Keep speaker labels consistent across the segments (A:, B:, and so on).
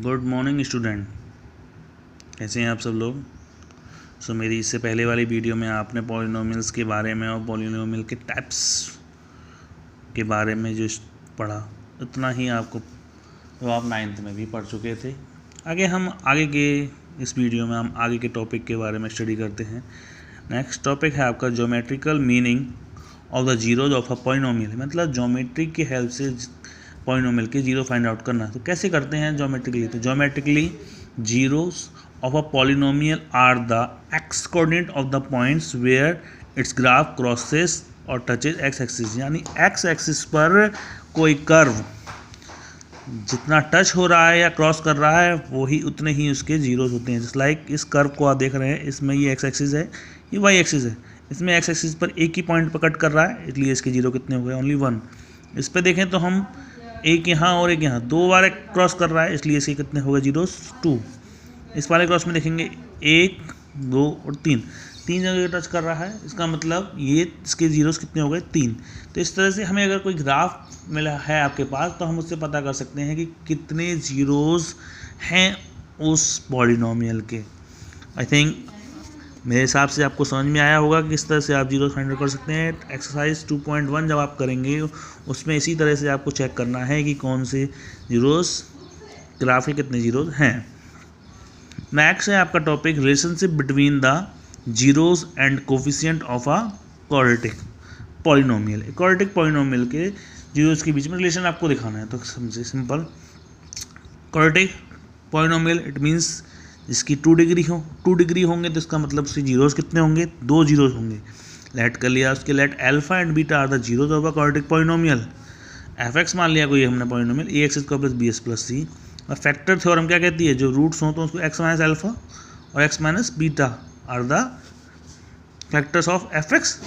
A: Good morning student, कैसे हैं आप सब लोग। मेरी इससे पहले वाली वीडियो में आपने पॉलिनोमियल्स के बारे में और पॉलिनोमियल के टाइप्स के बारे में जो पढ़ा उतना ही आपको तो आप 9th में भी पढ़ चुके थे। आगे के इस वीडियो में हम आगे के टॉपिक के बारे में स्टडी करते हैं। नेक्स्ट टॉपिक है आपका geometrical meaning of the zeros of a polynomial, मतलब ज्योमेट्री की हेल्प से पॉलिनोमियल के जीरो फाइंड आउट करना। तो कैसे करते हैं ज्योमेट्रिकली? तो geometrically zeros of a polynomial are the x coordinate of the points where its graph crosses और टचेज एक्स एक्सिस, यानी एक्स एक्सिस पर कोई कर्व जितना टच हो रहा है या क्रॉस कर रहा है वही उतने ही उसके जीरोज होते हैं। जस्ट लाइक इस कर्व को आप देख रहे हैं, इसमें ये एक्स एक्सिस है, ये वाई एक्सिस है। इसमें एक्स एक्सिस पर एक ही पॉइंट पर कट कर रहा है, इसलिए इसके जीरो कितने हो गए? ओनली 1। इस पर देखें तो हम एक यहाँ और एक यहाँ, दो बार क्रॉस कर रहा है, इसलिए इसके कितने हो गए जीरोस? 2। इस वाले क्रॉस में देखेंगे 1, 2 और 3 जगह टच कर रहा है, इसका मतलब ये इसके जीरोस कितने हो गए? 3। तो इस तरह से हमें अगर कोई ग्राफ मिला है आपके पास तो हम उससे पता कर सकते हैं कि कितने जीरोस हैं उस पॉलिनोमियल के। आई थिंक मेरे हिसाब से आपको समझ में आया होगा कि किस तरह से आप जीरोस फाइंड आउट कर सकते हैं। एक्सरसाइज 2.1 जब आप करेंगे उसमें इसी तरह से आपको चेक करना है कि कौन से जीरोस ग्राफ के कितने जीरोस हैं। नेक्स्ट है आपका topic relationship between the zeros and coefficient of a quadratic polynomial. Quadratic polynomial के जीरोस के बीच में रिलेशन आपको दिखाना है। तो समझिए simple, quadratic polynomial it means जिसकी 2 डिग्री हो, 2 डिग्री होंगे तो इसका मतलब उसके जीरोस कितने होंगे? 2 जीरोस होंगे। लेट कर लिया उसके, let alpha and beta are the zeros of a quadratic polynomial. F x मान लिया कोई हमने polynomial, a x square plus b x plus c. और फैक्टर थ्योरम क्या कहती है? जो रूट्स हों तो उसको एक्स माइनस अल्फा और x minus beta are the factors of f x.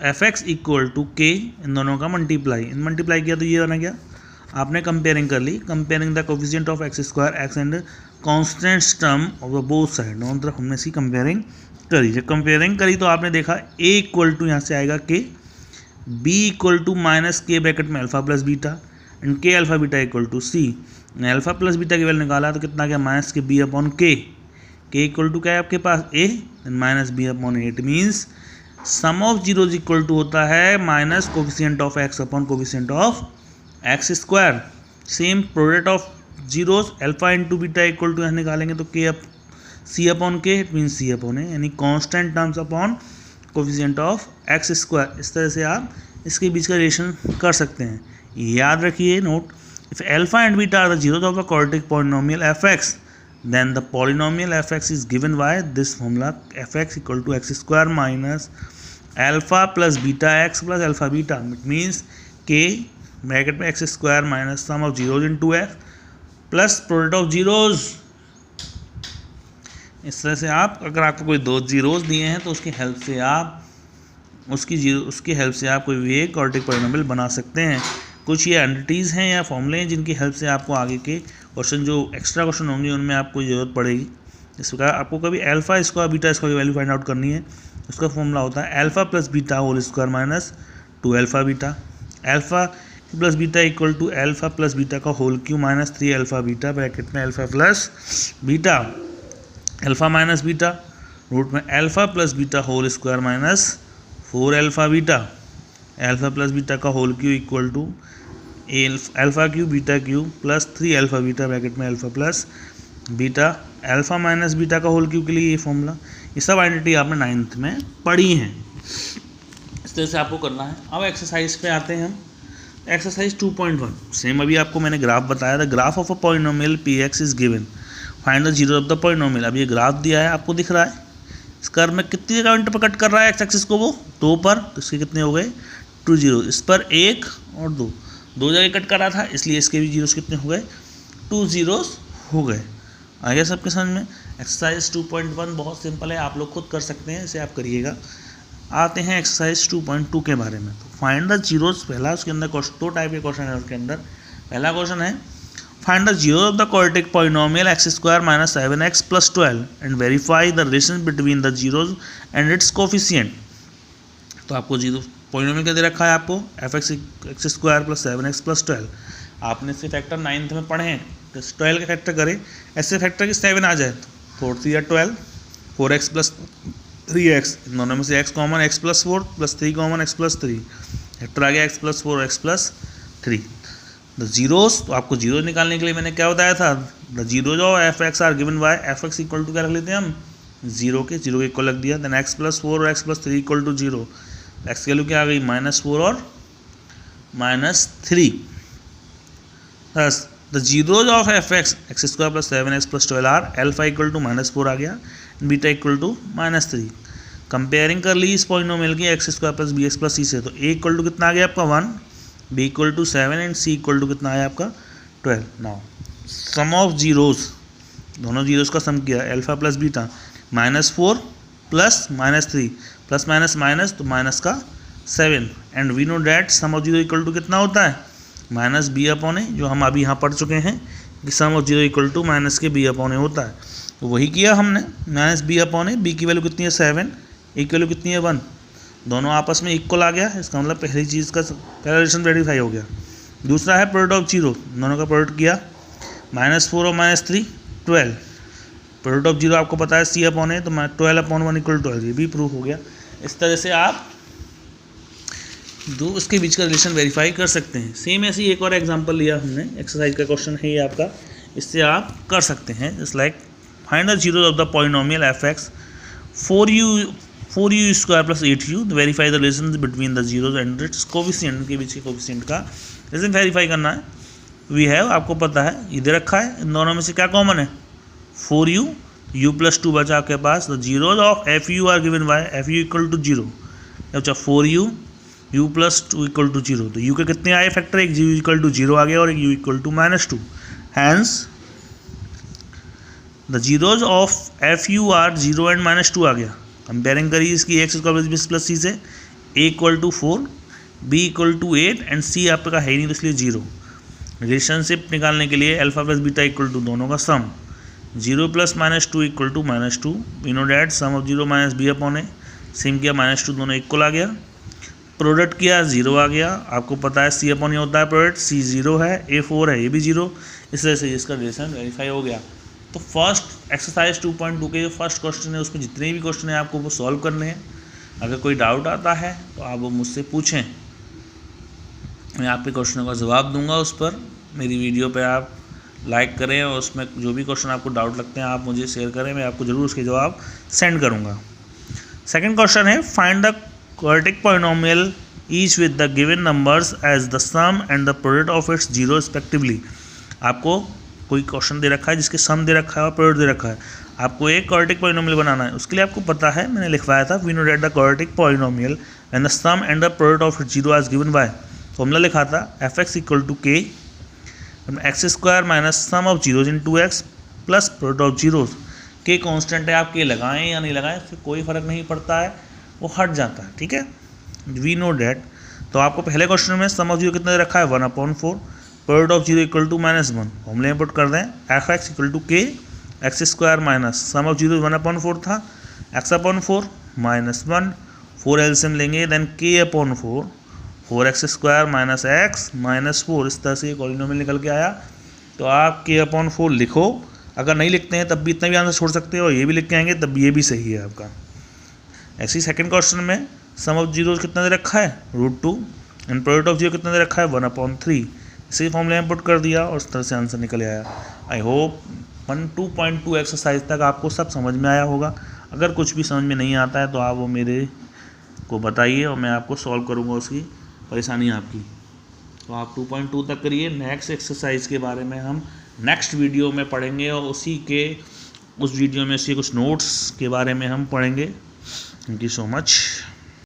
A: F x equal to k, इन दोनों का मल्टीप्लाई किया तो ये बना गया। आपने कंपेयरिंग कर ली, comparing the coefficient of x square x and constant term of the both side, दोनों तरफ हमने इसकी कंपेयरिंग करी। जब कंपेयरिंग करी तो आपने देखा ए इक्वल टू यहाँ से आएगा के, b equal to minus k bracket में alpha plus beta and k alpha beta equal to c. Alpha plus beta की वैल्यू निकाला तो कितना गया? Minus k b upon k equal to क्या है आपके पास? A and minus b upon a. It means sum of zeros equal to होता है minus coefficient of x upon coefficient of x square. Same product of zeros alpha into beta equal to यहाँ निकालेंगे तो के up सी upon के, it mean C upon ए, यानी constant terms upon coefficient of x square. इस तरह से आप इसके बीच का रिलेशन कर सकते हैं। याद रखिए note, if alpha and beta are the zeros of the quadratic polynomial f x then the polynomial fx is given by this formula fx equal to x square minus alpha plus beta x plus alpha beta. It means k bracket में x square minus sum of zeros in 2x plus product of zeros. इस तरह से आप अगर आपको कोई दो zeros दिए हैं तो उसकी हेल्प से आप कोई भी एक क्वाड्रेटिक पॉलिनोमियल बना सकते हैं। कुछ ये एंटिटीज़ हैं या फॉर्मूले हैं जिनकी हेल्प से आपको आगे के क्वेश्चन जो एक्स्ट्रा क्वेश्चन होंगे उनमें आपको ज़रूरत पड़ेगी। इस प्रकार आपको कभी अल्फा स्क्वायर बीटा स्क्वायर की वैल्यू फाइंड आउट करनी है, उसका फॉर्मूला होता है alpha plus beta whole square minus 2 alpha beta. Alpha plus beta equal to alpha plus beta का whole cube minus 3 alpha beta bracket में alpha plus beta, alpha minus beta root में alpha plus beta whole square minus 4 alpha beta. Alpha plus beta का whole cube equal to alpha Q beta cube plus 3 alpha beta bracket में alpha plus beta. Alpha minus beta का whole cube के लिए ये formula, ये सब identity आपने 9th में पढ़ी हैं। इस तरह से आपको करना है। अब एक्सरसाइज पे आते हैं हम। एक्सरसाइज 2.1 सेम अभी आपको मैंने ग्राफ बताया था। Graph of a polynomial P x is given, find the zero of the polynomial. अब ये ग्राफ दिया है आपको दिख रहा है, इस कर्व में कितनी जगह इंटर पर कट कर रहा है एक्स एक्सिस को? वो 2 पर, तो इसके कितने हो गए? 2 जीरो। इस पर 1 और 2 जगह कट कर रहा था, इसलिए इसके भी जीरोस कितने हो गए? 2 जीरोस हो गए। आ गया सबके समझ में? एक्सरसाइज 2.1 बहुत सिंपल है, आप लोग खुद कर सकते हैं, इसे आप करिएगा। आते हैं एक्सरसाइज 2.2 के बारे में। तो फाइंड द जीरोस, पहला उसके अंदर 2 टाइप के क्वेश्चन है उसके अंदर। पहला क्वेश्चन है find the zero of the quadratic polynomial x square minus 7x plus 12 and verify the relation between the zeros and it's coefficient. तो आपको जीरो पॉलिनोमियल क्या दे रखा है आपको? F x square plus 7x plus 12। आपने इसके factor 9th में पढ़े हैं, तो 12 का फैक्टर करें, ऐसे फैक्टर कि 7 आ जाए तो 4 3 12, 4x प्लस 3x, दोनों में से x common, x plus 4 plus 3 common, x plus 3, factor आ गया x plus 4 x plus 3। The zeros, तो आपको जीरो निकालने के लिए मैंने क्या बताया था, द जीरो जो f x are given by f x equal to क्या रख लेते हैं हम, जीरो के इक्वल रख दिया। देन एक्स प्लस 4 और x plus 3 equal to zero, x की वैल्यू क्या आ गई -4 और -3। बस the zeros of f x x square plus 7x plus 12 are, alpha equal to -4 आ गया, बीटा इक्वल टू -3। कंपेयरिंग कर ली इस पॉलिनोमियल की x square plus b x plus c से, तो ए इक्वल टू कितना आ गया आपका 1, b equal to 7 and c equal to कितना आया आपका 12। नाउ सम ऑफ जीरोज, दोनों जीरोज का सम किया, alpha plus beta, -4 plus -3 plus minus minus तो माइनस का 7, and we know that sum of zero equal to कितना होता है, माइनस बी अपॉन ए, जो हम अभी यहाँ पढ़ चुके हैं कि sum of zero equal to minus k b upon a होता है। तो वही किया हमने, minus b upon a, b की वैल्यू कितनी है 7, ए की वैल्यू कितनी है 1, दोनों आपस में इक्वल आ गया, इसका मतलब पहली चीज़ का पहला रिलेशन वेरीफाई हो गया। दूसरा है प्रोडक्ट ऑफ जीरो, दोनों का प्रोडक्ट किया, -4 और -3 12, प्रोडक्ट ऑफ जीरो आपको पता है सी अपॉन है, तो 12 अपॉन 1 इक्वल 12, ये भी प्रूफ हो गया। इस तरह से आप दो उसके बीच का रिलेशन वेरीफाई कर सकते हैं। सेम ऐसे ही एक और एग्जांपल लिया हमने, एक्सरसाइज का क्वेश्चन है ये आपका, इससे आप कर सकते हैं। Just like find the zeros of the polynomial f x 4u square plus 8u, verify the relation between the zeros and it's coefficient, के बीच के कोफिशिएंट का रिलेशन वेरीफाई करना है। वी हैव, आपको पता है इधर रखा है, इन दोनों में से क्या कॉमन है, 4u, u प्लस 2 बचा आपके पास। The zeros of f u are given by f u equal to 0, अच्छा 4u, u plus 2 equal to 0, तो u के कितने आए फैक्टर, एक u इक्वल टू 0 आ गया और एक u equal to -2। Hence the zeros of f u are 0 and -2 आ गया। कंपेयरिंग करिए इसकी एक्स स्क्वायर प्लस सी से, a equal to 4, b equal to 8 and c आपका है ही नहीं तो इसलिए 0। रिलेशनशिप निकालने के लिए alpha plus beta equal to दोनों का sum, 0 plus -2 equal to -2, we know that sum of 0 minus b upon a, same किया -2, दोनों इक्वल आ गया। प्रोडक्ट किया 0 आ गया, आपको पता है सी अपॉन ए होता है प्रोडक्ट, सी 0 है, ए 4 है, ये भी 0, इस तरह से इसका रिलेशन वेरीफाई हो गया। तो फर्स्ट एक्सरसाइज 2.2 के जो फर्स्ट क्वेश्चन है उसमें जितने भी क्वेश्चन है आपको वो सॉल्व करने हैं। अगर कोई डाउट आता है तो आप वो मुझसे पूछें, मैं आपके क्वेश्चनों का जवाब दूंगा। उस पर मेरी वीडियो पे आप लाइक करें और उसमें जो भी क्वेश्चन आपको डाउट लगते हैं आप मुझे शेयर करें, मैं आपको ज़रूर उसके जवाब सेंड करूँगा। सेकेंड क्वेश्चन है, find the quadratic polynomial each with the given numbers as the sum and the product of its zero respectively. आपको कोई क्वेश्चन दे रखा है जिसके सम दे रखा है और प्रोडक्ट दे रखा है, आपको एक क्वाड्रेटिक पॉलिनोमियल बनाना है। उसके लिए आपको पता है, मैंने लिखवाया था, we know that the quadratic polynomial and the sum and the product of its zero as given by, formula लिखा था f x equal to k x square minus sum of zeros in 2x plus product of zeros. K constant है, आप के लगाएं या नहीं लगाएं इससे कोई फर्क नहीं पड़ता है, वो हट जाता है, ठीक है। वी नो डैट, तो आपको पहले क्वेश्चन में सम ऑफ जीरो कितना दे रखा है 1/4, product of zero equal to -1, फॉर्मूले में पुट कर दें f x equal to k x square minus sum of zero 1/4 था, एक्स अपॉन 4 -1, 4 एलसीएम लेंगे, then k upon 4, 4x square minus x minus 4, इस तरह से एक पॉलिनोमियल निकल के आया। तो आप के अपॉन 4 लिखो, अगर नहीं लिखते हैं तब भी इतना भी आंसर छोड़ सकते हो और ये भी लिख के आएंगे तब ये भी सही है आपका। ऐसे ही सेकंड क्वेश्चन में सम ऑफ जीरो कितना दे रखा है √2 एंड प्रोडक्ट ऑफ जीरो कितना दे रखा है 1/3, इसी फॉर्मूले में पुट कर दिया और इस तरह से आंसर निकल आया। आई होप 2.2 एक्सरसाइज तक आपको सब समझ में आया होगा। अगर कुछ भी समझ में नहीं आता है तो आप वो मेरे को बताइए और मैं आपको सॉल्व करूँगा उसकी परेशानी आपकी। तो आप 2.2 तक करिए। नेक्स्ट एक्सरसाइज के बारे में हम नेक्स्ट वीडियो में पढ़ेंगे और उस वीडियो में से कुछ नोट्स के बारे में हम पढ़ेंगे। Thank you so much.